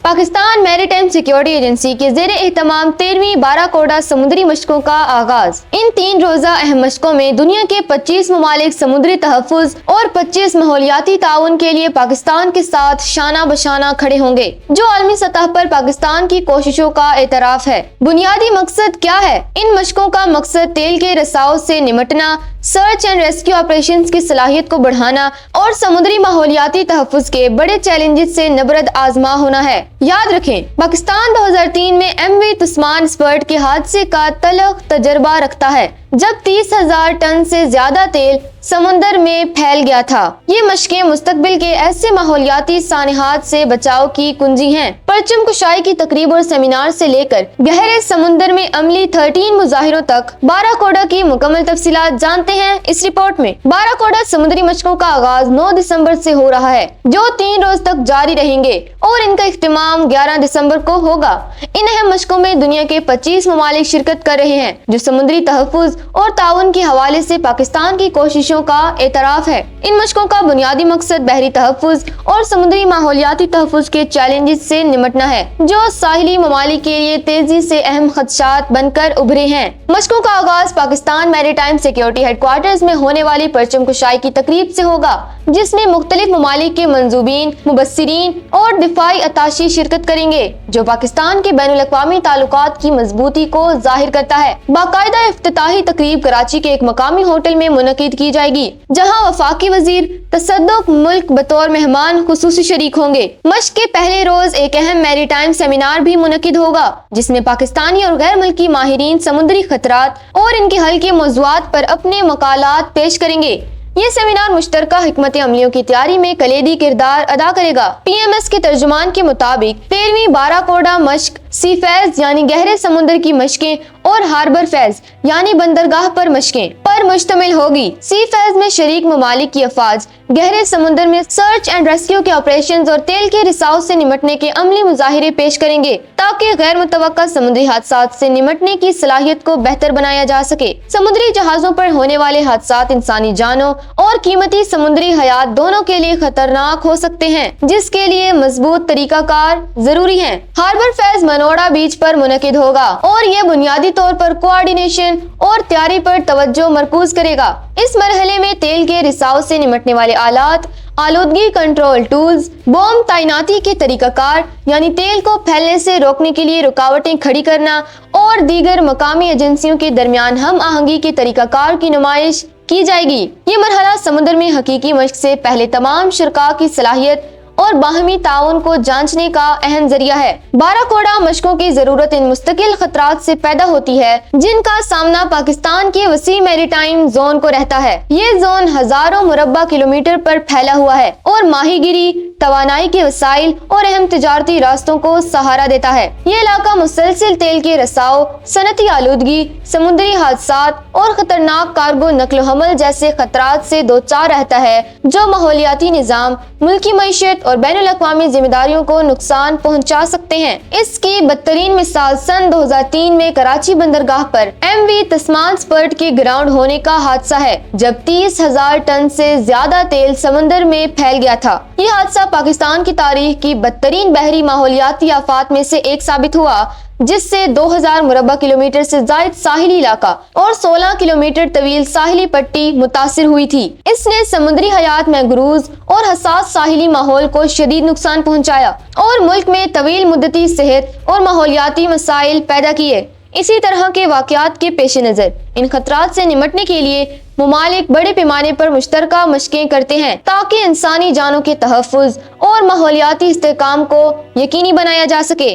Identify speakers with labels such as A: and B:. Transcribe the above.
A: Pakistan maritime security agency के ज़ेरे एहतमाम 13वीं बाराकोडा समुद्री मशकों का आगाज। इन 3 रोज़ा अहम मशकों में दुनिया के 25 ममालिक समुद्री तहफ़्फ़ुज़ और 25 माहौलियाती ताउन के लिए पाकिस्तान के साथ शाना बशाना खड़े होंगे, जो आलमी सतह पर पाकिस्तान की कोशिशों का एतराफ़ है। बुनियादी मकसद क्या है? इन मशकों का मकसद तेल के रिसाव से निमटना, सर्च एंड रेस्क्यू ऑपरेशंस की सलाहियत को बढ़ाना और समुद्री माहौलियाती तहफ़्फ़ुज़ के बड़े चैलेंजेस से नबरद आजमा होना है। याद रखें, पाकिस्तान 2003 में MV तस्मान स्पर्ट के हादसे का तलख तजर्बा रखता है, जब 30,000 टन से ज्यादा तेल समुंदर में फैल गया था। ये मशकें मुस्तकबिल के ऐसे माहौलियाती सानिहात से बचाव की कुंजी हैं। परचम कुशाई की तकरीब और सेमिनार से लेकर गहरे समुंदर में अमली 13 मुजाहिरों तक बाराकोडा की मुकम्मल तफसीलात जानते हैं इस रिपोर्ट में। बाराकोडा समुद्री मशकों का आगाज 9 दिसंबर से हो रहा है, जो 3 रोज तक जारी रहेंगे और इनका इख्तिमाम 11 दिसंबर को होगा। इन अहम मशकों में दुनिया के 25 ममालिक शिरकत कर रहे हैं, जो समुद्री तहफ़्फ़ुज़ और ताउन के हवाले से पाकिस्तान की कोशिशों का एतराफ़ है। इन मशकों का बुनियादी मकसद बहरी तहफ़्फ़ुज़ और समुद्री माहौलियाती तहफ़्फ़ुज़ के चैलेंजेस से निमटना है, जो साहिली ममालिक के लिए तेजी से अहम खदशात बनकर उभरे हैं। मशकों का आगाज पाकिस्तान मैरीटाइम सिक्योरिटी हेडक्वार्टर्स में होने वाली परचम कुशाई की तकरीब से होगा, जिसमें मुख्तलिफ ममालिक के मंजूबीन, मुबस्सिरीन और दिफाई अताशी शिरकत करेंगे, जो पाकिस्तान के बैनुल-अक़वामी ताल्लुकात की मजबूती को जाहिर करता है। बाकायदा इफ्तिताही तकरीब कराची के एक मकामी होटल में मुनक़िद की जाएगी, जहां वफाकी वजीर तसद्दुक़ मुल्क बतौर मेहमान खुसूसी शरीक होंगे। मश्क के पहले रोज एक अहम मैरीटाइम सेमिनार भी मुनक़िद होगा, जिसमें पाकिस्तानी और गैर मुल्की माहिरीन समुद्री खतरात और इनके हल के मौज़ूआत पर अपने मकालात पेश करेंगे। ये सेमिनार मुश्तरका हिकमत अमलियों की तैयारी में कलीदी किरदार अदा करेगा। PMS के तर्जुमान के मुताबिक 13वीं बाराकोडा मश्क सी फैज यानी गहरे समुद्र की मशकें और हार्बर फैज यानी बंदरगाह पर मशकें पर मुश्तमिल होगी। सी फैज में शरीक ममालिक की अफवाज गहरे समुद्र में सर्च एंड रेस्क्यू के ऑपरेशंस और तेल के रिसाव से निमटने के अमली मुजाहिरे पेश करेंगे, ताकि गैर मुतवक्का समुद्री हादसात से निमटने की सलाहियत को बेहतर बनाया जा सके। समुद्री जहाजों पर होने वाले हादसात इंसानी जानों और कीमती समुद्री हयात दोनों के लिए खतरनाक हो सकते हैं, जिसके लिए मजबूत तरीकाकार जरूरी है। हार्बर फैज मनोड़ा बीच पर मुनक़िद होगा और ये बुनियादी तौर पर कोऑर्डिनेशन और तैयारी पर तवज्जो मरकूज करेगा। इस मरहले में तेल के रिसाव से निमटने वाले आलात, आलूदगी कंट्रोल टूल्स, बॉम्ब तैनाती के तरीकाकार यानी तेल को फैलने से रोकने के लिए रुकावटें खड़ी करना और दीगर मकामी एजेंसियों के दरमियान हम आहंगी के तरीकाकार की नुमाइश की जाएगी। ये मरहला समुद्र में हकीकी मश्क से पहले तमाम शुरका की सलाहियत और बाहमी ताउन को जांचने का अहम जरिया है। बाराकोडा मशकों की जरूरत इन मुस्तकिल खतरात से पैदा होती है, जिनका सामना पाकिस्तान के वसी मैरीटाइम जोन को रहता है। ये जोन हजारों मुरब्बा किलोमीटर पर फैला हुआ है और माहीगिरी, तवानाई के वसाइल और अहम तिजारती रास्तों को सहारा देता है। ये इलाका मुसलसिल तेल के रसाव, सनती आलूदगी, समुद्री हादसात और खतरनाक कार्गो नक्ल हमल जैसे खतरात से दोचार रहता है, जो माहौलियाती निजाम, मुल्की मईशत और बैनुल-अक़वामी जिम्मेदारियों को नुकसान पहुंचा सकते हैं। इसकी बदतरीन मिसाल सन 2003 में कराची बंदरगाह पर MV तस्मान स्पर्ट के ग्राउंड होने का हादसा है, जब 30,000 टन से ज्यादा तेल समुद्र में फैल गया था। ये हादसा पाकिस्तान की तारीख की बदतरीन बहरी माहौलियाती आफात में से एक साबित हुआ, जिससे 2000 मुरब्बा किलोमीटर से जायद साहिली इलाका और 16 किलोमीटर तवील साहिली पट्टी मुतासिर हुई थी। इसने समुद्री हयात, मैंग्रूव्स और हसास साहिली माहौल को शदीद नुकसान पहुंचाया और मुल्क में तवील मुद्दती सेहत और माहौलियाती मसाइल पैदा किए। इसी तरह के वाकयात के पेश नजर इन खतरात से निमटने के लिए ममालिक बड़े पैमाने पर मुश्तरका मशकें करते हैं, ताकि इंसानी जानों के तहफ़्फ़ुज़ और माहौलियाती इस्तेहकाम को यकीनी बनाया जा सके।